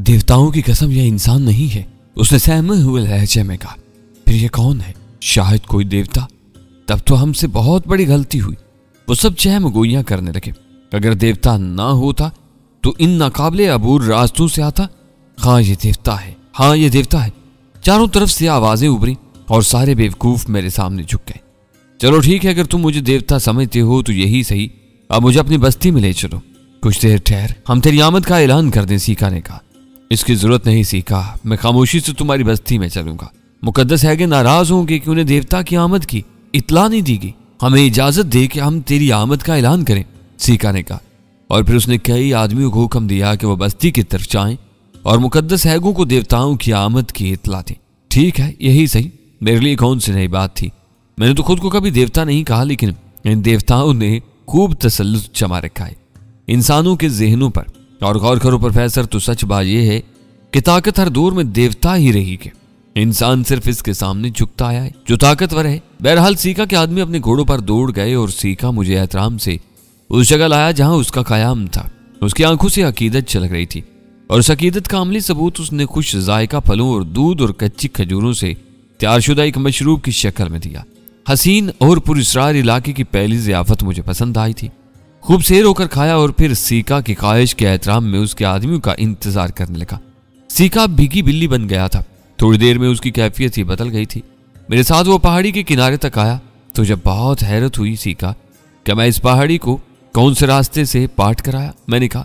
देवताओं की कसम, यह इंसान नहीं है, उसने सहमे हुए लहजे में कहा। फिर ये कौन है? शायद कोई देवता। तब तो हमसे बहुत बड़ी गलती हुई। वो सब चहम गोइयां करने लगे। अगर देवता ना होता तो इन नाकाबिले अबूर रास्तों से आता। हाँ ये देवता है, हाँ ये देवता है। चारों तरफ से आवाजें उभरी और सारे बेवकूफ मेरे सामने झुक गए। चलो ठीक है, अगर तुम मुझे देवता समझते हो तो यही सही, अब मुझे अपनी बस्ती में ले चलो। कुछ देर ठहर, हम तेरी आमद का ऐलान कर दें, सीका ने कहा। इसकी जरूरत नहीं सीका, मैं खामोशी से तुम्हारी बस्ती में चलूंगा। मुकद्दस हैगे नाराज होंगे कि उन्हें देवता की आमद की इत्ला नहीं दी गई। हमें इजाजत दे कि हम तेरी आमद का ऐलान करें, सीका ने कहा। और फिर उसने कई आदमियों को हुक्म दिया कि वह बस्ती की तरफ जाएं और मुकद्दस हैगों को देवताओं की आमद की इत्ला दें। ठीक है, यही सही। मेरे लिए कौन सी नई बात थी। मैंने तो खुद को कभी देवता नहीं कहा, लेकिन इन देवताओं ने खूब तसल्लुत जमा रखा है इंसानों के जहनों पर। और गौर करो प्रोफेसर, तो सच बात यह है कि ताकत हर दौर में देवता ही रही के इंसान सिर्फ इसके सामने झुकता आया है जो ताकतवर है। बहरहाल सीका के आदमी अपने घोड़ों पर दौड़ गए और सीका मुझे एहतराम से उस जगह लाया जहां उसका कयाम था। उसकी आंखों से अकीदत छलक रही थी और उस अकीदत का अमली सबूत उसने खुश जायका फलों और दूध और कच्ची खजूरों से तैयारशुदा एक मशरूब की शक्ल में दिया। हसीन और पुरस्रार इलाके की पहली ज़ियाफत मुझे पसंद आई थी। खूब सेर होकर खाया और फिर सीका की ख्वाहिश के एहतराम में उसके आदमियों का इंतजार करने लगा। सीका भीगी बिल्ली बन गया था। थोड़ी देर में उसकी कैफियत ही बदल गई थी। मेरे साथ वो पहाड़ी के किनारे तक आया तो जब बहुत हैरत हुई सीका कि मैं इस पहाड़ी को कौन से रास्ते से पाट कर आया। मैंने कहा,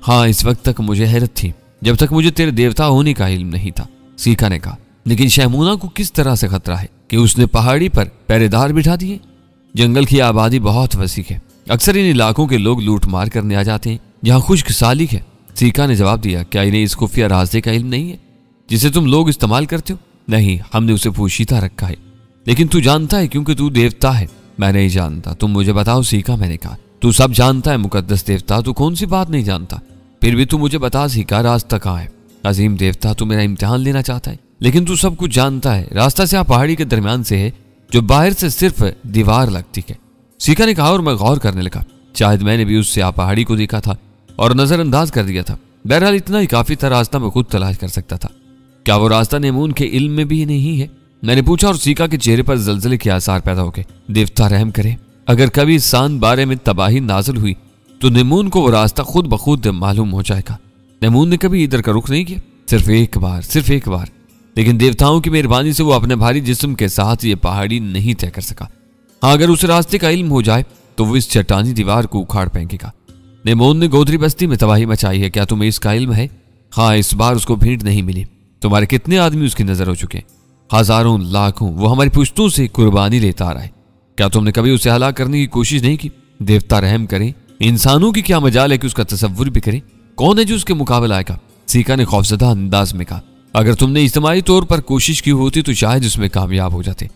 हाँ इस वक्त तक मुझे हैरत थी जब तक मुझे तेरे देवता होने का इल्म नहीं था, सीका ने कहा। लेकिन शहमूना को किस तरह से खतरा है कि उसने पहाड़ी पर पहरेदार बिठा दिए। जंगल की आबादी बहुत वसी है, अक्सर इन इलाकों के लोग लूट मार करने आ जाते हैं जहाँ खुश्क साली है। सीका ने जवाब दिया, क्या इन्हें इस खुफिया रास्ते का इल्म नहीं है जिसे तुम लोग इस्तेमाल करते हो? नहीं, हमने उसे पोशीदा रखा है। लेकिन तू जानता है क्योंकि तू देवता है। मैं नहीं जानता, तुम मुझे बताओ, सीका। मैंने कहा, तू सब जानता है मुकद्दस देवता, तू कौन सी बात नहीं जानता। फिर भी तू मुझे बता सीका, रास्ता कहाँ है? अजीम देवता, तू मेरा इम्तिहान लेना चाहता है, लेकिन तू सब कुछ जानता है। रास्ता से आप पहाड़ी के दरमियान से है जो बाहर से सिर्फ दीवार लगती है, सीका ने कहा। और मैं गौर करने लगा। शायद मैंने भी उससे आप पहाड़ी को देखा था और नजरअंदाज कर दिया था। बहरहाल इतना ही काफी था, रास्ता मैं खुद तलाश कर सकता था। क्या वो रास्ता नेमून के इल्म में भी नहीं है? मैंने पूछा और सीका के चेहरे पर जलजले के आसार पैदा हो गए। देवता रहम करे, अगर कभी सान बारे में तबाही नाजिल हुई तो नेमून को वो रास्ता खुद ब खुद मालूम हो जाएगा। नेमून ने कभी इधर का रुख नहीं किया, सिर्फ एक बार। लेकिन देवताओं की मेहरबानी से वो अपने भारी जिस्म के साथ ये पहाड़ी नहीं तय कर सका। हाँ, अगर उस रास्ते का इल्म हो जाए तो वो इस चट्टानी दीवार को उखाड़ फेंकेगा। नेमून ने गोदरी बस्ती में तबाही मचाई है, क्या तुम्हें इसका इल्म है? हाँ, इस बार उसको भीड़ नहीं मिली। तुम्हारे कितने आदमी उसकी नजर हो चुके हैं? हजारों, लाखों। वो हमारी पुश्तों से कुर्बानी लेता आ रहा है। क्या तुमने कभी उसे हलाक करने की कोशिश नहीं की? देवता रहम करे, इंसानों की क्या मजाल है कि उसका तसव्वुर भी करे। कौन है जो उसके मुकाबला आएगा? सीका ने खौफजदा अंदाज में कहा। अगर तुमने इज्तिमाई तौर पर कोशिश की होती तो शायद उसमें कामयाब हो जाते।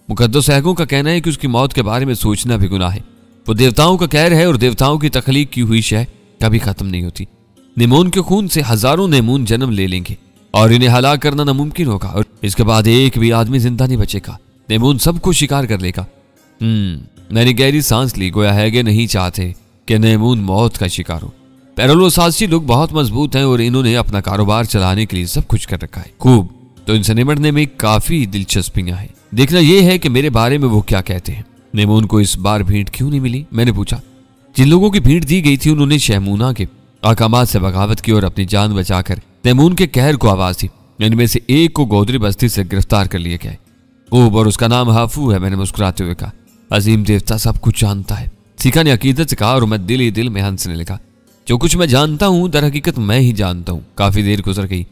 मुकद्दस हैगों का कहना है कि उसकी मौत के बारे में सोचना भी गुनाह है। वो देवताओं का कहर है और देवताओं की तख्लीक की हुई शय कभी खत्म नहीं होती। नेमून के खून से हजारों नेमून जन्म ले लेंगे और इन्हें हलाक करना नामुमकिन होगा और इसके बाद एक भी आदमी जिंदा नहीं बचेगा। नेमून सबको शिकार कर लेगा। मैंने गहरी सांस ली, गोया हैगे नहीं चाहते कि नेमून मौत का शिकार हो। पैरोलोसासी लोग बहुत मजबूत हैं और इन्होंने अपना कारोबार चलाने के लिए सब कुछ कर रखा है। खूब, तो इनसे निपटने में काफी दिलचस्पियां हैं। देखना यह है कि मेरे बारे में वो क्या कहते हैं। नेमून को इस बार भीड़ क्यों नहीं मिली? मैंने पूछा। जिन लोगों की भीड़ दी गई थी उन्होंने शहमूना के अहकामात से बगावत की और अपनी जान बचाकर नेमून के कहर को आवाज दी। इनमें से एक को गोदरी बस्ती से गिरफ्तार कर लिया गया है। खूब, और उसका नाम हाफू है। मैंने मुस्कुराते हुए कहा। अजीम देवता सब कुछ जानता है, सीका ने अकीदत से कहा और मैं दिल ही दिल में हंसने लगा। जो कुछ मैं जानता हूं दर हकीकत मैं ही जानता हूं। काफी देर गुजर गई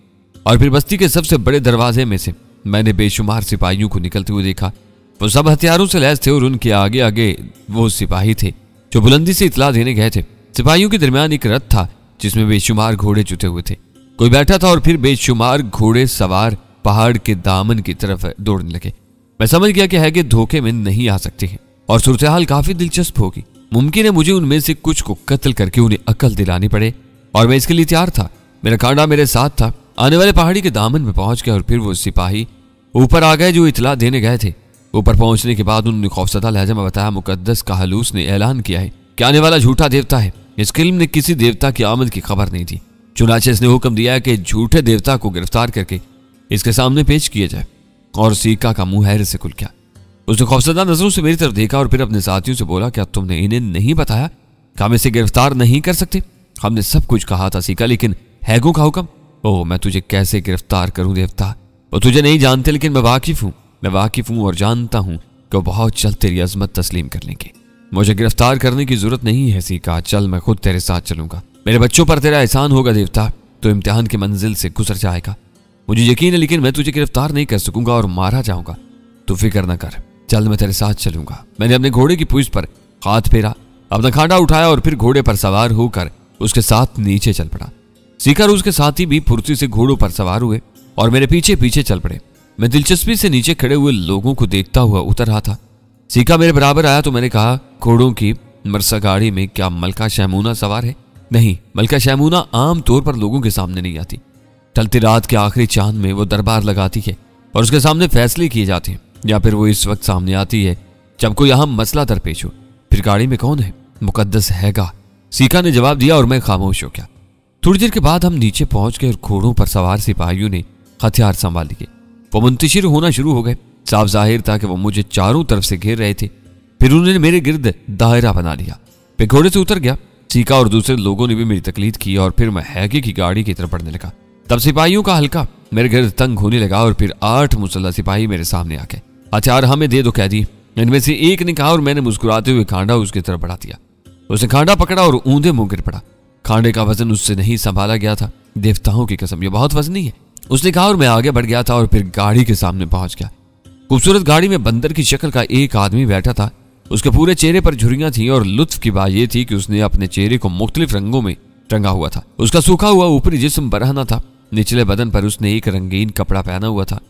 और फिर बस्ती के सबसे बड़े दरवाजे में से मैंने बेशुमार सिपाहियों को निकलते हुए देखा। वो सब हथियारों से लैस थे और उनके आगे आगे वो सिपाही थे जो बुलंदी से इतला देने गए थे। सिपाहियों के दरमियान एक रथ था जिसमें बेशुमार घोड़े जुटे हुए थे। कोई बैठा था और फिर बेशुमार घोड़े सवार पहाड़ के दामन की तरफ दौड़ने लगे। मैं समझ गया कि है कि धोखे में नहीं आ सकते हैं और सूरत-ए-हाल काफी दिलचस्प होगी। मुमकिन है मुझे उनमें से कुछ को कत्ल करके उन्हें अकल दिलानी पड़े और मैं इसके लिए तैयार था। मेरा कांडा मेरे साथ था। आने वाले पहाड़ी के दामन में पहुंच गया और फिर वो सिपाही ऊपर आ गए जो इतला देने गए थे। ऊपर पहुंचने के बाद उन्होंने खौफजदा लहजे में बताया, मुकद्दस कहलूस ने ऐलान किया है कि आने वाला झूठा देवता है। इस किल्म ने किसी देवता की आमद की खबर नहीं दी। चुनाचे इसने हुक्म दिया कि झूठे देवता को गिरफ्तार करके इसके सामने पेश किया जाए। और सीका का मुंह हैरत से खुल गया। उसने खौफजदा नजरों से मेरी तरफ देखा और फिर अपने साथियों से बोला, क्या तुमने इन्हें नहीं बताया कि हम इसे गिरफ्तार नहीं कर सकते? हमने सब कुछ कहा था सीका, लेकिन हैगो का हुक्म। ओह, मैं तुझे कैसे गिरफ्तार करूं देवता? वो तुझे नहीं जानते, लेकिन मैं वाकिफ हूं और जानता हूं कि वो बहुत जल्द तेरी अजमत तस्लीम कर लेंगे। मुझे गिरफ्तार करने की जरूरत नहीं है सीका, चल मैं खुद तेरे साथ चलूंगा। मेरे बच्चों पर तेरा एहसान होगा देवता, तो इम्तिहान की मंजिल से गुजर जाएगा। मुझे यकीन है, लेकिन मैं तुझे गिरफ्तार नहीं कर सकूंगा और मारा जाऊंगा। तू फिक्र न कर, चल मैं तेरे साथ चलूंगा। मैंने अपने घोड़े की पूंछ पर हाथ फेरा, अपना खांडा उठाया और फिर घोड़े पर सवार होकर उसके साथ नीचे चल पड़ा। सीका और उसके साथी भी फुर्ती से घोड़ों पर सवार हुए और मेरे पीछे पीछे चल पड़े। मैं दिलचस्पी से नीचे खड़े हुए लोगों को देखता हुआ उतर रहा था। सीका मेरे बराबर आया तो मैंने कहा, घोड़ों की मरसा गाड़ी में क्या मलका शहमूना सवार है? नहीं, मलका शहमूना आम तौर पर लोगों के सामने नहीं आती। ढलती रात के आखिरी चांद में वो दरबार लगाती है और उसके सामने फैसले किए जाते हैं, या फिर वो इस वक्त सामने आती है जब कोई अहम मसला दरपेश हो। फिर गाड़ी में कौन है? मुकद्दस हैगा, सीका ने जवाब दिया और मैं खामोश हो गया। थोड़ी देर के बाद हम नीचे पहुंच गए और घोड़ों पर सवार सिपाहियों ने हथियार संभाल लिए। वो मुंतशिर होना शुरू हो गए। साफ जाहिर था कि वो मुझे चारों तरफ से घेर रहे थे। फिर उन्होंने मेरे गिर्द दायरा बना लिया। मैं घोड़े से उतर गया। सीका और दूसरे लोगों ने भी मेरी तकलीद की और फिर मैं हैगे की गाड़ी की तरफ बढ़ने लगा। तब सिपाहियों का हल्का मेरे गिर्द तंग होने लगा और फिर 8 मुसल्लह सिपाही मेरे सामने आ गए। हथियार हमें दे दो कैदी, इनमें से एक ने कहा और मैंने मुस्कुराते हुए खांडा उसकी तरफ बढ़ा दिया। उसने खांडा पकड़ा और ऊंधे मुंह गिर पड़ा। खांडे का वजन उससे नहीं संभाला गया था। देवताओं की कसम, ये बहुत वजनी है, उसने कहा और मैं आगे बढ़ गया था और फिर गाड़ी के सामने पहुंच गया। खूबसूरत गाड़ी में बंदर की शक्ल का एक आदमी बैठा था। उसके पूरे चेहरे पर झुर्रियां थी और लुत्फ की बात यह थी कि उसने अपने चेहरे को मुख्तलिफ रंगों में रंगा हुआ था। उसका सूखा हुआ ऊपरी जिस्म बरहना था। निचले बदन पर उसने एक रंगीन कपड़ा पहना हुआ था।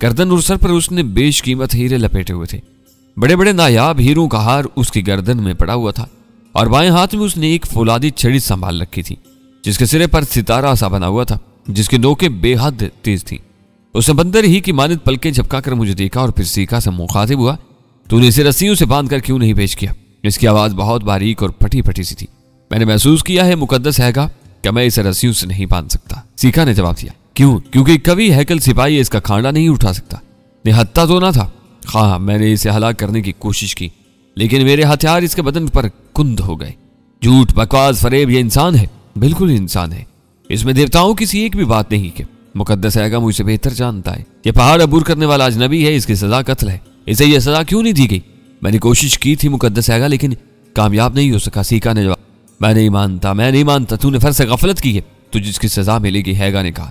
गर्दन और सर पर उसने बेशकीमत हीरे लपेटे हुए थे। बड़े बड़े नायाब हीरों का हार उसकी गर्दन में पड़ा हुआ था और बाएं हाथ में उसने एक फौलादी छड़ी संभाल रखी थी जिसके सिरे पर सितारा सा बना हुआ था, जिसकी नोकें बेहद तेज थी। उसने बंदर ही की मानद पलकें झपकाकर मुझे देखा और फिर सीका से मुखातिब हुआ, तूने इसे रस्सियों से बांधकर क्यों नहीं पेश किया? इसकी आवाज बहुत बारीक और फटी फटी सी थी। मैंने महसूस किया है मुकद्दस हैगा कि मैं इसे रस्सियों से नहीं बांध सकता। सीका ने जवाब दिया, क्यों? क्योंकि कभी हैकल सिपाही इसका खांडा नहीं उठा सकता। निहत्ता तो ना था। हाँ, मैंने इसे हलाक करने की कोशिश की, लेकिन मेरे हथियार इसके बदन पर कुंद हो गए। झूठ, बकवास, फरेब, ये इंसान है, बिल्कुल इंसान है। इसमें देवताओं की सी एक भी बात नहीं कि मुकद्दस हैगा मुझसे बेहतर जानता है। ये पहाड़ अबूर करने वाला अजनबी है, इसकी सजा कत्ल है। इसे यह सजा क्यों नहीं दी गई? मैंने कोशिश की थी मुकद्दस हैगा, लेकिन कामयाब नहीं हो सका। सीका ने जवाब, मैं नहीं मानता, तूने फर्ज से गफलत की है, तुझे इसकी सजा मिलेगी। हैगा ने कहा,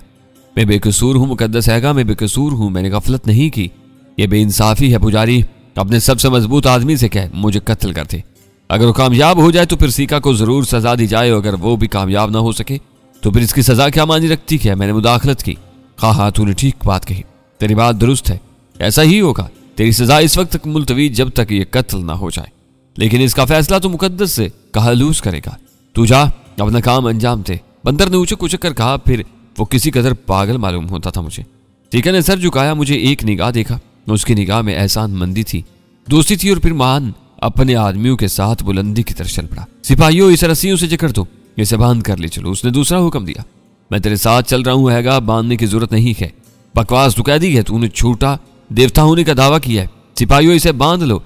मैं बेकसूर हूं मुकद्दस हैगा, मैं बेकसूर हूं, मैंने गफलत नहीं की। यह बेइंसाफी है पुजारी, अपने सबसे मजबूत आदमी से कह मुझे कत्ल कर दे। अगर वो कामयाब हो जाए तो फिर सीका को जरूर सजा दी जाए, अगर वो भी कामयाब ना हो सके तो फिर इसकी सजा क्या मानी रखती है? मैंने मुदाखलत की। हाँ, तूने ठीक बात कही, तेरी बात दुरुस्त है, ऐसा ही होगा। तेरी सजा इस वक्त तक मुलतवी जब तक ये कत्ल ना हो जाए, लेकिन इसका फैसला तो मुकद्दस से कहलूस करेगा। तू जा, अपना काम अंजाम दे। बंदर ने उचक उचक कर कहा। फिर वो किसी कदर पागल मालूम होता था मुझे। सीका ने सर झुकाया, मुझे एक निगाह देखा। उसकी निगाह में एहसान मंदी थी, दोस्ती थी और फिर मान अपने आदमियों के साथ बुलंदी की तरफ चल पड़ा। सिपाहियों, इसे रस्सियों से जकड़ दो, इसे बांध कर ले चलो। उसने दूसरा हुक्म दिया, मैं तेरे साथ चल रहा हूं हैगा, बांधने की जरूरत नहीं है। बकवास, तू कह दी है, तूने झूठा देवता होने का दावा किया है। सिपाहियों, इसे बांध लो।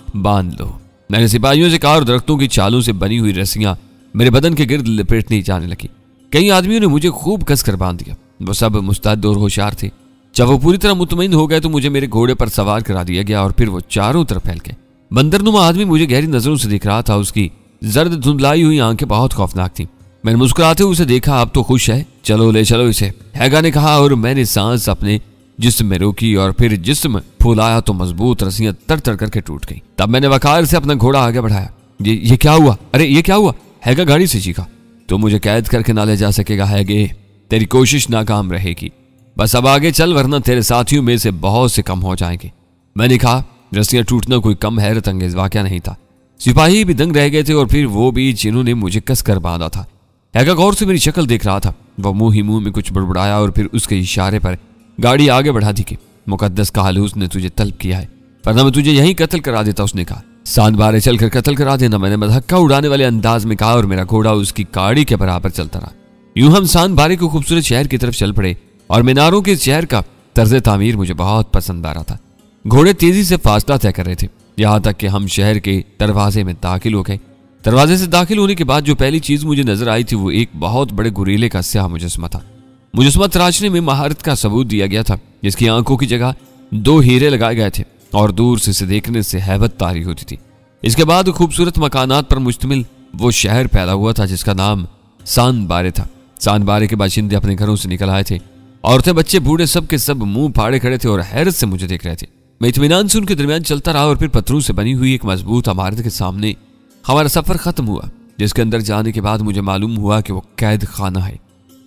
मैंने सिपाहियों से कहा और दरख्तों की चालों से बनी हुई रस्सियां मेरे बदन के गिर्द लपेटने जाने लगी। कई आदमियों ने मुझे खूब कसकर बांध दिया। वो सब मुस्तैद और होशियार थे। जब वो पूरी तरह मुतमईन हो गए तो मुझे मेरे घोड़े पर सवार करा दिया गया और फिर वो चारों तरफ फैल गए। बंदरनुमा आदमी मुझे गहरी नजरों से देख रहा था। उसकी जर्द धुंधलाई हुई आंखें बहुत खौफनाक थी। मैंने मुस्कुराते हुए उसे देखा, अब तो खुश है, चलो ले चलो इसे, हैगा ने कहा और मैंने सांस अपने जिस्म में रोकी और फिर जिस्म फुलाया तो मजबूत रस्सियां तर तर करके टूट गई। तब मैंने वकार से अपना घोड़ा आगे बढ़ाया। ये क्या हुआ? अरे ये क्या हुआ? हैगा गाड़ी से चीखा। तो मुझे कैद करके ना ले जा सकेगा हैगे, तेरी कोशिश नाकाम रहेगी। बस अब आगे चल, वरना तेरे साथियों में से बहुत से कम हो जाएंगे। मैंने कहा, रस्सियां टूटना कोई कम हैरत अंगेज वाकया नहीं था। सिपाही भी दंग रह गए थे और फिर वो भी जिन्होंने मुझे कसकर बांधा था। हैगा गौर से मेरी शक्ल देख रहा था। वह मुंह ही मुंह में कुछ बड़बड़ाया और फिर उसके इशारे पर गाड़ी आगे बढ़ा दी कि मुकद्दस कहलूस ने तुझे तलब किया है, वरना मैं तुझे यहीं कत्ल करा देता। उसने कहा, सांद बारे चलकर कत्ल करा देना। मैंने मधक्का उड़ाने वाले अंदाज में कहा और मेरा घोड़ा उसकी गाड़ी के बराबर चलता रहा। यूं हम सान बारे को खूबसूरत शहर की तरफ चल पड़े और मीनारों के शहर का तर्ज तामीर मुझे बहुत पसंद आ रहा था। घोड़े तेजी से फासला तय कर रहे थे, यहाँ तक कि हम शहर के दरवाजे में दाखिल हो गए। दरवाजे से दाखिल होने के बाद जो पहली चीज मुझे नजर आई थी वो एक बहुत बड़े गुरीले का स्याह मुजस्समा था। मुजस्समा तराशने में महारत का सबूत दिया गया था, जिसकी आंखों की जगह 2 हीरे लगाए गए थे और दूर से इसे देखने से हैबत तारी होती थी। इसके बाद खूबसूरत मकानात पर मुश्तमिल वो शहर फैला हुआ था जिसका नाम सान बारे था। सान बारे के बाशिंदे अपने घरों से निकल आए थे। औरतें, बच्चे, बूढ़े सब के सब मुंह फाड़े खड़े थे और हैरत से मुझे देख रहे थे। मैं इत्मीनान से उनके दरमियान चलता रहा और फिर पत्थरों से बनी हुई एक मजबूत इमारत के सामने हमारा सफर खत्म हुआ, जिसके अंदर जाने के बाद मुझे मालूम हुआ कि वो कैद खाना है।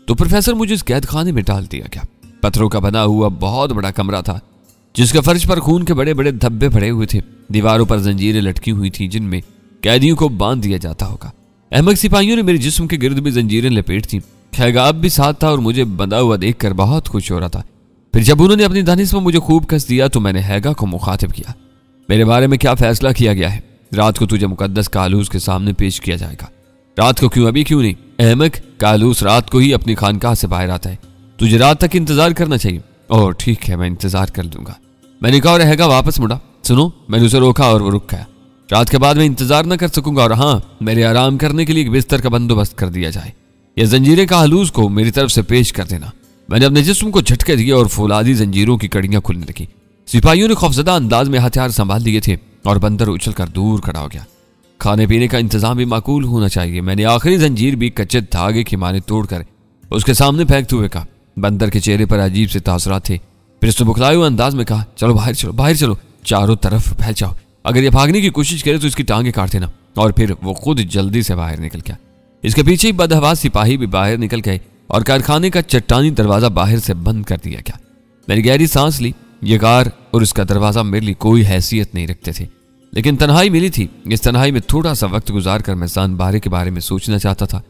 तो प्रोफेसर मुझे इस कैद खाने में डाल दिया गया। पत्थरों का बना हुआ बहुत बड़ा कमरा था, जिसके फर्श पर खून के बड़े बड़े धब्बे पड़े हुए थे। दीवारों पर जंजीरें लटकी हुई थी जिनमें कैदियों को बांध दिया जाता होगा। अहमक सिपाहियों ने मेरे जिस्म के गिर्द भी जंजीरें लपेट थी। खैगाब भी साथ था और मुझे बंधा हुआ देखकर बहुत खुश हो रहा था। फिर जब उन्होंने अपनी दानिश में मुझे खूब कस दिया तो मैंने हैगा को मुखातिब किया। मेरे बारे में क्या फैसला किया गया है? रात को तुझे मुकद्दस कालूस के सामने पेश किया जाएगा। रात को क्यों? अभी क्यों नहीं? अहमक, कालूस रात को ही अपनी खानकाह से बाहर आता है। तुझे रात तक इंतजार करना चाहिए। ओह ठीक है, मैं इंतजार कर लूंगा, मैंने कहा और हैगा वापस मुड़ा। सुनो, मैंने उसे रोका और वो रुक गया। रात के बाद मैं इंतजार न कर सकूंगा और हाँ, मेरे आराम करने के लिए एक बिस्तर का बंदोबस्त कर दिया जाए। यह जंजीरें कालूस को मेरी तरफ से पेश कर देना। मैंने अपने जिस्म को झटके दिए और फौलादी जंजीरों की कड़ियां खुलने लगी। सिपाहियों ने खौफजदा अंदाज में हथियार संभाल लिए थे और बंदर उछलकर दूर खड़ा हो गया। खाने पीने का इंतजाम भी माकूल होना चाहिए। मैंने आखिरी जंजीर भी कच्चे धागे की माने तोड़कर उसके सामने फेंकते हुए कहा। बंदर के चेहरे पर अजीब से तासुरात थे। फिर उसने बुखलाए हुए अंदाज में कहा, चलो बाहर चलो, बाहर चलो, चारों तरफ फैल जाओ। अगर ये भागने की कोशिश करे तो इसकी टांगे काट देना। और फिर वो खुद जल्दी से बाहर निकल गया। इसके पीछे ही बदहवास सिपाही भी बाहर निकल गए और कारखाने का चट्टानी दरवाजा बाहर से बंद कर दिया गया। मैंने गहरी सांस ली। ये कार और इसका दरवाजा मेरे लिए कोई हैसियत नहीं रखते थे, लेकिन तन्हाई मिली थी। इस तन्हाई में थोड़ा सा वक्त गुजार कर मैं सान बारे के बारे में सोचना चाहता था।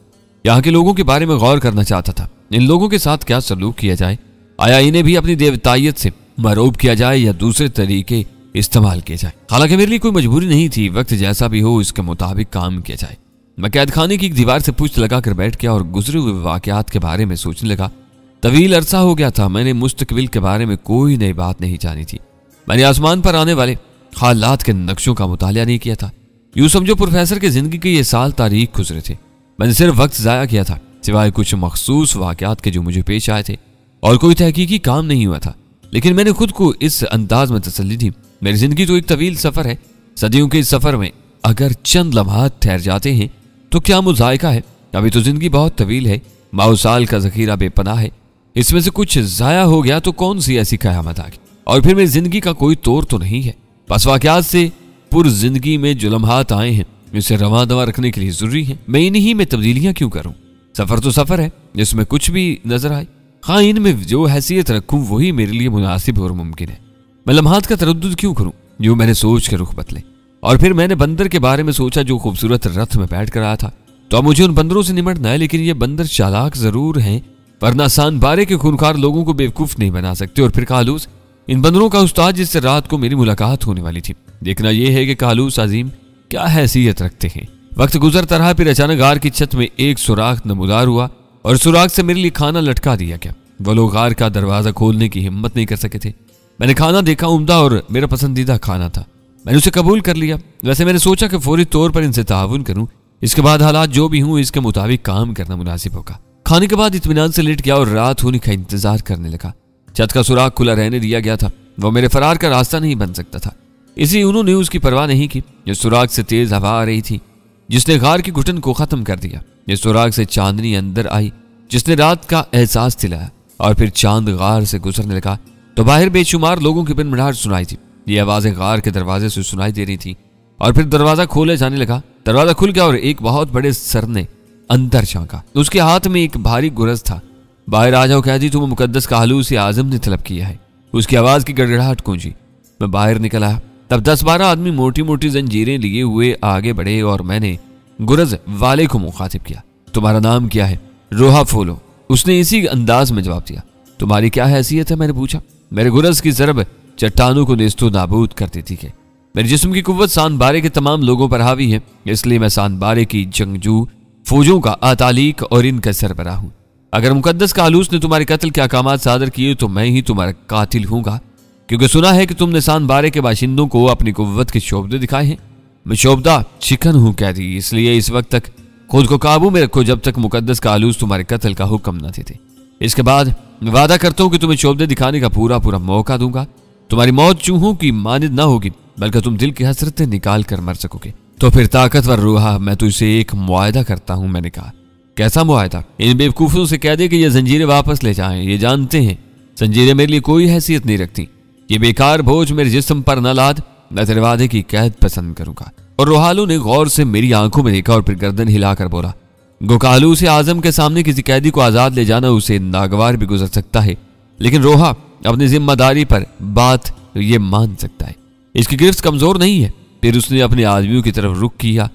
यहाँ के लोगों के बारे में गौर करना चाहता था। इन लोगों के साथ क्या सलूक किया जाए? आया इन्हें भी अपनी देवतायत से मरूब किया जाए या दूसरे तरीके इस्तेमाल किए जाए? हालांकि मेरे लिए कोई मजबूरी नहीं थी। वक्त जैसा भी हो इसके मुताबिक काम किया जाए। मैं कैद खाने की एक दीवार से पूछ लगाकर बैठ गया और गुजरे हुए वाकयात के बारे में सोचने लगा। तवील अरसा हो गया था मैंने मुस्तकबिल के बारे में कोई नई बात नहीं जानी थी। मैंने आसमान पर आने वाले हालात के नक्शों का मुतालिया नहीं किया था। यूं समझो प्रोफेसर की जिंदगी के ये साल तारीख गुजरे थे। मैंने सिर्फ वक्त जाया किया था, सिवाय कुछ मखसूस वाकयात के जो मुझे पेश आए थे, और कोई तहकीकी काम नहीं हुआ था। लेकिन मैंने खुद को इस अंदाज में तसल्ली दी, मेरी जिंदगी तो एक तवील सफर है। सदियों के इस सफर में अगर चंद लम्हात ठहर जाते हैं तो क्या मुजायका है? अभी तो जिंदगी बहुत तवील है। माओ साल का जखीरा बेपनाह है। इसमें से कुछ जाया हो गया तो कौन सी ऐसी कयामत आ गई? और फिर मेरी जिंदगी का कोई तौर तो नहीं है। बस वाकयात से पुर जिंदगी में जो लम्हात आए हैं इसे रवा दवा रखने के लिए जरूरी है। मैं इन्हीं में तब्दीलियां क्यों करूं? सफर तो सफर है, जिसमें कुछ भी नजर आए। हाँ, इनमें जो हैसियत रखूं वही मेरे लिए मुनासिब और मुमकिन है। मैं लम्हात का तरद्दुद क्यों करूं? यूं मैंने सोच के रुख बदले और फिर मैंने बंदर के बारे में सोचा जो खूबसूरत रथ में बैठ कर आया था। तो अब मुझे उन बंदरों से निमटना है, लेकिन ये बंदर चालाक जरूर हैं, वरना सान बारे के खूनखार लोगों को बेवकूफ नहीं बना सकते। और फिर कालूस, इन बंदरों का उस्ताद जिससे रात को मेरी मुलाकात होने वाली थी। देखना यह है कि कालूस अजीम क्या हैसियत रखते हैं। वक्त गुजरता रहा, फिर अचानक गार की छत में एक सुराख नमूदार हुआ और सुराख से मेरे लिए खाना लटका दिया गया। वो लोग गार का दरवाजा खोलने की हिम्मत नहीं कर सके थे। मैंने खाना देखा, उम्दा और मेरा पसंदीदा खाना था। मैंने उसे कबूल कर लिया। वैसे मैंने सोचा कि फौरी तौर पर इनसे ताउन करूं, इसके बाद हालात जो भी हूं इसके मुताबिक काम करना मुनासिब होगा। खाने के बाद इत्मीनान से लेट गया और रात होने का इंतजार करने लगा। छत का सुराख खुला रहने दिया गया था। वो मेरे फरार का रास्ता नहीं बन सकता था, इसलिए उन्होंने उसकी परवाह नहीं की। इस सुराख से तेज हवा आ रही थी जिसने गार की घुटन को खत्म कर दिया। इस सुराख से चांदनी अंदर आई जिसने रात का एहसास दिलाया। और फिर चांद गार से गुजरने लगा तो बाहर बेशुमार लोगों की बिनबिनाहट सुनाई थी। ये आवाजें गार के दरवाजे से सुनाई दे रही थी। और फिर दरवाजा खोले जाने लगा। दरवाजा खुल गया और एक बहुत बड़े सर ने अंदर झांका। उसके हाथ में एक भारी गुरज था। बाहर आ जाओ कैदी, तुम्हें मुकद्दस कालूस आजम ने तलब किया है। उसकी आवाज की गड़गड़ाहट गूंजी। मैं बाहर निकल आया। तब 10-12 आदमी मोटी मोटी जंजीरें लिए हुए आगे बढ़े और मैंने गुरज वाले को मुखातिब किया। तुम्हारा नाम क्या है? रोहा फोलो, उसने इसी अंदाज में जवाब दिया। तुम्हारी क्या हैसियत है? मैंने पूछा। मेरे गुरज की ज़रब चट्टानों को नेस्तो नाबूद कर देती है। मेरे जिस्म की कुव्वत सान बारे के तमाम लोगों पर हावी है, इसलिए मैं सान बारे की जंगजू फौजों का आतालीक और इनका सरबराह हूं। अगर मुकद्दस कालूस ने तुम्हारे कत्ल के अहकामात सादर किए तो मैं ही तुम्हारा कातिल हूंगा, क्योंकि सुना है कि तुमने सान बारे के बाशिंदों को अपनी कुव्वत के शोबदे दिखाए हैं। मैं शोबदा चिकन हूं कैदी, इसलिए इस वक्त तक खुद को काबू में रखो जब तक मुकद्दस कालूस तुम्हारे कत्ल का हुक्म न देते। इसके बाद वादा करता हूं कि तुम्हें शोबदे दिखाने का पूरा पूरा मौका दूंगा। तुम्हारी मौत चूहों की मानिद ना होगी, बल्कि तुम दिल की हसरतें निकाल कर मर सकोगे। तो फिर ताकतवर रूहा, मैं तुझसे एक मुआहदा करता हूं। मैंने कहा, कैसा मुआहदा? इन बेवकूफों से कह दे कि ये जंजीरें वापस ले जाएं। ये जानते हैं जंजीरें मेरे लिए कोई हैसियत नहीं रखती। ये बेकार बोझ मेरे जिस्म पर न लाद, मैं तेरे वादे की कैद पसंद करूंगा। और रोहालू ने गौर से मेरी आंखों में देखा और फिर गर्दन हिलाकर बोला, गोकालू से आजम के सामने किसी कैदी को आजाद ले जाना उसे नागवार भी गुजर सकता है, लेकिन रोहा अपनी जिम्मेदारी पर बात ये मान सकता है। इसकी गिरफ्त कमजोर नहीं है। फिर उसने अपने आदमियों की तरफ रुख किया।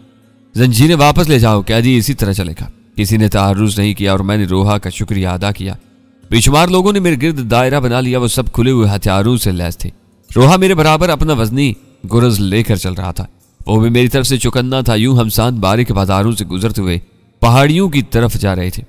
जंजीरें वापस ले जाओ, कैदी इसी तरह चलेगा। किसी ने तारुज नहीं किया और मैंने रोहा का शुक्रिया अदा किया। बेशुमार लोगों ने मेरे गिर्द दायरा बना लिया। वो सब खुले हुए हथियारों से लैस थे। रोहा मेरे बराबर अपना वजनी गुरज लेकर चल रहा था। वो भी मेरी तरफ से चौकन्ना था। यूं हम सान बारे के बाजारों से गुजरते हुए पहाड़ियों की तरफ जा रहे थे।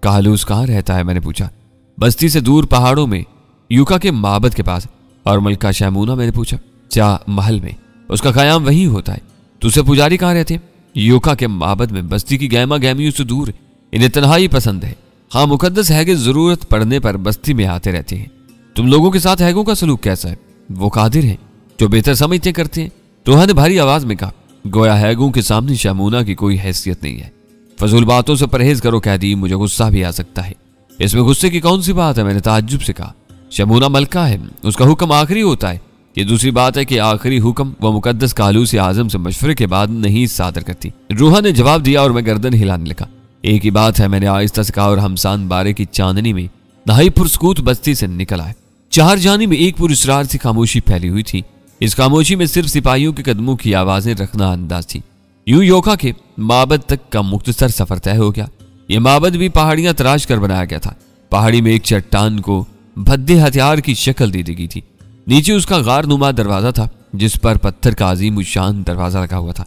कालूस कहाँ रहता है? मैंने पूछा। बस्ती से दूर पहाड़ों में, यूका के माबद के पास। और मलका शैमूना? मैंने पूछा। चा महल में, उसका कयाम वहीं होता है। दूसरे पुजारी कहाँ रहते? यूका के माबद में, बस्ती की गहमा गहमियों से दूर। इन्हें तन्हाई पसंद है। हाँ, मुकद्दस हैगे जरूरत पड़ने पर बस्ती में आते रहते हैं। तुम लोगों के साथ हैगों का सलूक कैसा है? वो कादिर हैं, जो बेहतर समझते करते हैं। रोहा ने भारी आवाज में कहा, गोया हैगों के सामने शैमूना की कोई हैसियत नहीं है। फजूल बातों से परहेज करो कैदी, मुझे गुस्सा भी आ सकता है। इसमें गुस्से की कौन सी बात है? मैंने ताज्जुब से कहा। शैमूना मलका है, उसका हुक्म आखिरी होता है। ये दूसरी बात है कि आखिरी हुक्म वो मुकद्दस कालूस आजम से मशवरे के बाद नहीं सादर करती। रोहा ने जवाब दिया और मैं गर्दन हिलाने लगा। एक ही बात है, मैंने आहिस्ता से कहा और हमसान बारे की चांदनी में नहाई पुरस्कूत बस्ती से निकल आए। चार जानी में एक पुरस्रार सी खामोशी फैली हुई थी। इस खामोशी में सिर्फ सिपाहियों के कदमों की आवाजें रखना अंदाज थी। यूं योका के माबद तक का मुख्तसर सफर तय हो गया। यह माबद भी पहाड़ियां तराश कर बनाया गया था। पहाड़ी में एक चट्टान को भद्दे हथियार की शक्ल दे दी गई थी। नीचे उसका गार नुमा दरवाजा था, जिस पर पत्थर का अजीम शान दरवाजा लगा हुआ था।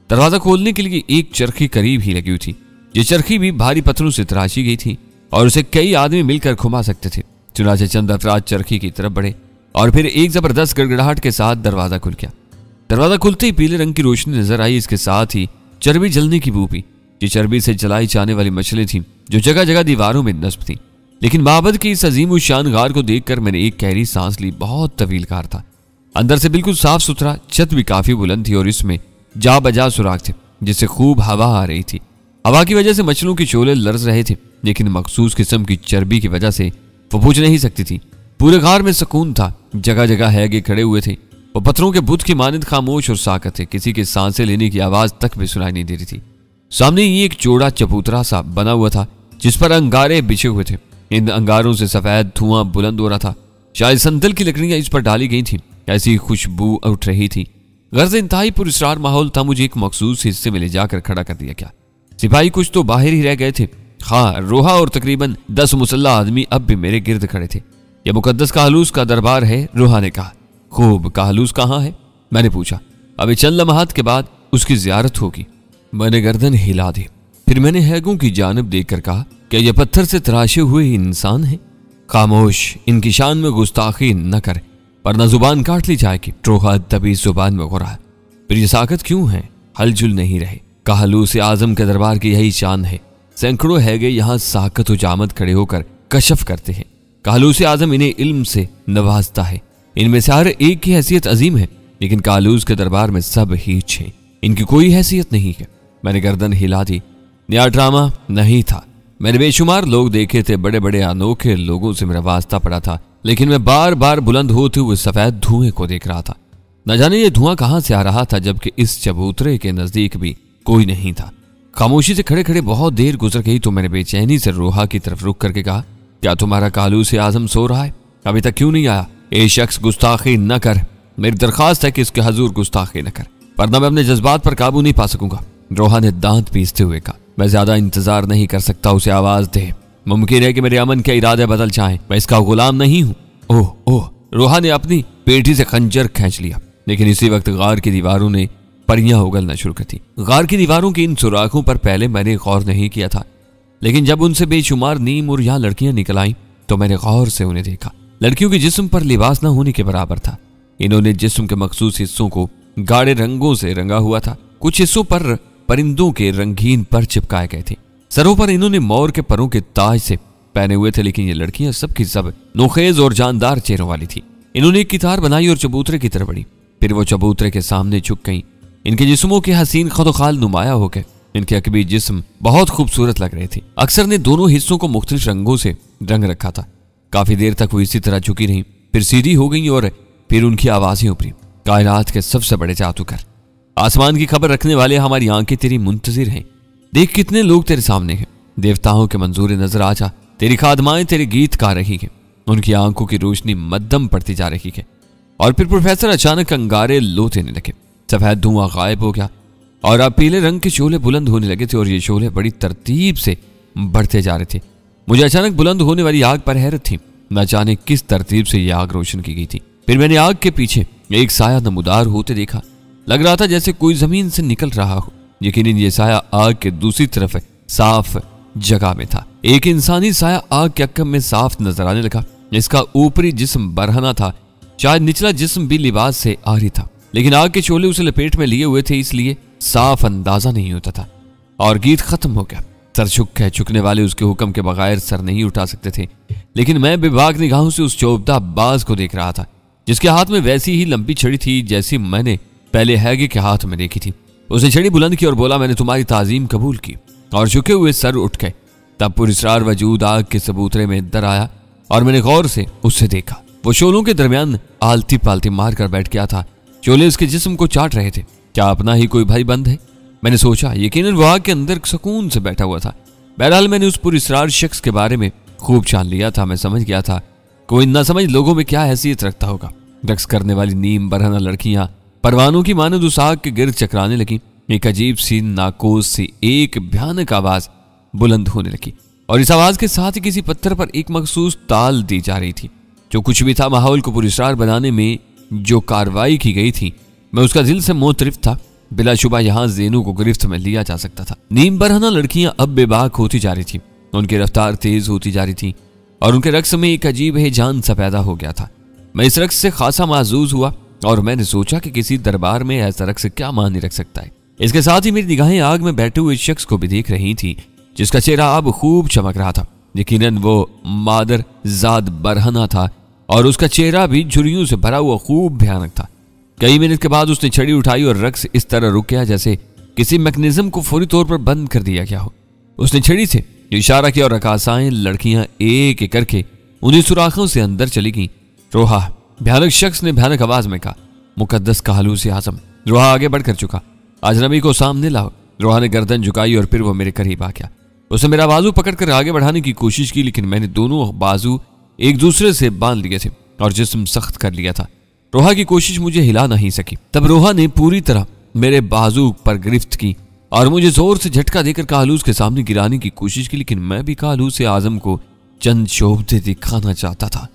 दरवाजा खोलने के लिए एक चरखी करीब ही लगी हुई थी। ये चरखी भी भारी पत्थरों से तराशी गई थी और उसे कई आदमी मिलकर घुमा सकते थे। चुनाचे चंद अफराद चरखी की तरफ बढ़े और फिर एक जबरदस्त गड़गड़ाहट के साथ दरवाजा खुल गया। दरवाजा खुलते ही पीले रंग की रोशनी नजर आई। इसके साथ ही चर्बी जलने की बू भी। ये चर्बी से जलाई जाने वाली मछली थी जो जगह जगह दीवारों में नस्ब थी। लेकिन माबद की इस अजीम शान गार को देखकर मैंने एक गहरी सांस ली। बहुत तवील गार था, अंदर से बिल्कुल साफ सुथरा। छत भी काफी बुलंद थी और इसमें जा बजा सुराख थे जिससे खूब हवा आ रही थी। हवा की वजह से मछलियों के शोले लर्ज रहे थे, लेकिन मखसूस किस्म की चर्बी की वजह से वो बुझ नहीं सकती थी। पूरे गार में सुकून था। जगह जगह हैगे खड़े हुए थे। वो पत्थरों के बुत की मानिंद खामोश और साकत थे। किसी के सांसें लेने की आवाज तक भी सुनाई नहीं दे रही थी। सामने ही एक चौड़ा चबूतरा सा बना हुआ था जिस पर अंगारे बिछे हुए थे। इन अंगारों से सफेद धुआं बुलंद हो रहा था। शायद संदल की लकड़ियां इस पर डाली गई थी। ऐसी खुशबू उठ रही थी। गर्ज इंतहाई पुरस्कार माहौल था। मुझे एक मखसूस हिस्से में ले जाकर खड़ा कर दिया गया। सिपाही कुछ तो बाहर ही रह गए थे। हाँ, रोहा और तकरीबन 10 मुसल्ला आदमी अब भी मेरे गिर्द खड़े थे। यह मुकद्दस कालूस का दरबार है, रोहा ने कहा। खूब, कालूस कहाँ है? मैंने पूछा। अभी चंद लम्हात के बाद उसकी जियारत होगी। मैंने गर्दन हिला दी। फिर मैंने हैगों की जानिब देखकर कहा, क्या ये पत्थर से तराशे हुए इंसान हैं? खामोश, इनकी शान में गुस्ताखी न कर, वरना जुबान काट ली जाएगी। रोहा तभी जुबान में घुरा। फिर ये साकत क्यों है? हलजुल नहीं रहे। कालूस आजम के दरबार की यही शान है। सैकड़ों हैगे यहाँ साकत उजामत खड़े होकर कशफ करते हैं। कालूस आजम इन्हें इल्म से नवाजता है। इनमें से हर एक की हैसियत अजीम है, लेकिन कालूस के दरबार में सब हीच हैं। इनकी कोई हैसियत नहीं है। मैंने गर्दन हिला दी। नया ड्रामा नहीं था। मैंने बेशुमार लोग देखे थे, बड़े बड़े अनोखे लोगों से मेरा वास्ता पड़ा था, लेकिन मैं बार बार बुलंद होते हुए सफेद धुएं को देख रहा था। न जाने ये धुआं कहां से आ रहा था, जबकि इस चबूतरे के नजदीक भी कोई नहीं था। खामोशी से खड़े खड़े बहुत देर गुजर गई तो मैंने बेचैनी से रोहा की तरफ रुक करके कहा, क्या तुम्हारा कालूस आजम सो रहा है? अभी तक क्यों नहीं आया? ए शख्स, गुस्ताखी न कर। मेरी दरखास्त है कि इसके हजूर गुस्ताखी न कर, वरना मैं अपने जज्बात पर काबू नहीं पा सकूंगा। रोहा ने दांत पीसते हुए कहा। मैं ज्यादा इंतजार नहीं कर सकता, उसे आवाज दे। मुमकिन है कि मेरे अमन के इरादे बदल जाएं। मैं इसका गुलाम नहीं हूं। ओह ओह, रोहा ने अपनी पेटी से खंजर खींच लिया, लेकिन इसी वक्त गार की दीवारों ने परियां उगलना शुरू कर दी। गार की दीवारों की इन सुराखों पर पहले मैंने गौर नहीं किया था। लेकिन जब उनसे बेशुमार नीम और यहाँ लड़कियां निकल आईं तो मैंने गौर से उन्हें देखा। लड़कियों के जिस्म पर लिबास न होने के बराबर था। इन्होंने जिस्म के मखसूस हिस्सों को गाढ़े रंगों से रंगा हुआ था। कुछ हिस्सों पर परिंदों के रंगीन पर चिपकाए गए थे। सरों पर इन्होंने मोर के परों के ताज से पहने हुए थे, लेकिन ये लड़कियां सबकी सब नोखेज और जानदार चेहरों वाली थी। इन्होंने एक कितार बनाई और चबूतरे की तरफ बढ़ी। फिर वो चबूतरे के सामने झुक गईं। इनके जिस्मों के हसीन खदोखाल नुमाया हो गए। इनके अकबी जिस्म बहुत खूबसूरत लग रहे थे। अक्सर ने दोनों हिस्सों को मुख्तलिफ रंगों से रंग रखा था। काफी देर तक वो इसी तरह झुकी रहीं, फिर सीधी हो गई और फिर उनकी आवाजें उभरी। कायनात के सबसे बड़े जादूगर, आसमान की खबर रखने वाले, हमारी आंखें तेरी मुंतजिर हैं। देख कितने लोग तेरे सामने हैं। देवताओं के मंजूर नजर आ जा। तेरी खादमाएं तेरे गीत गा रही हैं। उनकी आंखों की रोशनी मध्यम पड़ती जा रही है। और फिर प्रोफेसर अचानक अंगारे लो देने लगे। सफेद धुआं गायब हो गया और अब पीले रंग के शोले बुलंद होने लगे थे और ये शोले बड़ी तरतीब से बढ़ते जा रहे थे। मुझे अचानक बुलंद होने वाली आग पर हैरत थी। न जाने किस तरतीब से यह आग रोशन की गई थी। फिर मैंने आग के पीछे एक साया नमूदार होते देखा। लग रहा था जैसे कोई जमीन से निकल रहा हो। यकीनन ये साया आग के दूसरी तरफ साफ जगह में था। एक इंसानी साया आग के अक्कम में साफ नजर आने लगा। इसका ऊपरी जिस्म बरहना था, शायद निचला जिस्म भी लिबास से आरी था, लेकिन आग के शोले उसे लपेट में लिए हुए थे, इसलिए साफ अंदाजा नहीं होता था। और गीत खत्म हो गया। सर झुक है, झुकने वाले उसके हुक्म के बगैर सर नहीं उठा सकते थे। लेकिन मैं बेबाक निगाहों से उस चौबदा बाज को देख रहा था, जिसके हाथ में वैसी ही लंबी छड़ी थी जैसी मैंने पहले हैगे के हाथ में देखी थी। उसने छड़ी बुलंद की और बोला, मैंने तुम्हारी ताजीम कबूल की। और झुके हुए सर उठ गए। तब पुरस्कार वजूद आग के सबूतरे में दर आया और मैंने गौर से उससे देखा। वो शोलों के दरमियान आलती पालती मार कर बैठ गया था। शोले उसके जिस्म को चाट रहे थे। क्या अपना ही कोई भाई बंद है, मैंने सोचा। यकीनन वो आग के अंदर सुकून से बैठा हुआ था। बहरहाल मैंने उस पुरस्कार शख्स के बारे में खूब जान लिया था। मैं समझ गया था कोई ना समझ लोगों में क्या हैसियत रखता होगा। रक्स करने वाली नीम बरहना लड़कियां परवानों की मानद उस आग के गिर्द चकराने लगी। एक अजीब सी नाकोस सी एक भयानक आवाज बुलंद होने लगी और इस आवाज के साथ ही किसी पत्थर पर एक मखसूस ताल दी जा रही थी। जो कुछ भी था, माहौल को पुरस्कार बनाने में जो कार्रवाई की गई थी, मैं उसका दिल से मोतरिफ था। बिलाशुबा यहाँ जेनू को गिरफ्त में लिया जा सकता था। नीम बरहना लड़कियां अब बेबाक होती जा रही थी। उनकी रफ्तार तेज होती जा रही थी और उनके रक्स में एक अजीब हिजान सा पैदा हो गया था। मैं इस रक्स से खासा महजूज हुआ और मैंने सोचा कि किसी दरबार में ऐसा रक्स क्या मानी रख सकता है। इसके साथ ही मेरी निगाहें आग में बैठे हुए शख्स को भी देख रही थी, जिसका चेहरा अब खूब चमक रहा था। यकीनन वो मादर जाद बरहना था और उसका चेहरा भी झुर्रियों से भरा हुआ खूब भयानक था। कई मिनट के बाद उसने छड़ी उठाई और रक्स इस तरह रुक गया जैसे किसी मैकेनिज्म को फौरी तौर पर बंद कर दिया गया हो। उसने छड़ी से इशारा किया और रकासाएं लड़कियां एक एक करके उन्हीं सुराखों से अंदर चली गईं। रोहा, भयानक शख्स ने भयानक आवाज में कहा, मुकद्दस कालूस आजम। रोहा आगे बढ़कर चुका। अजनबी को सामने लाओ। रोहा ने गर्दन झुकाई और फिर वो मेरे करीब आ गया। उसने मेरा बाजू पकड़कर आगे बढ़ाने की कोशिश की, लेकिन मैंने दोनों बाजू एक दूसरे से बांध लिए थे और जिस्म सख्त कर लिया था। रोहा की कोशिश मुझे हिला नहीं सकी। तब रोहा ने पूरी तरह मेरे बाजू पर गिरफ्त की और मुझे जोर से झटका देकर कालूस के सामने गिराने की कोशिश की, लेकिन मैं भी कालूस आजम को चंद शोभते दिखाना चाहता था।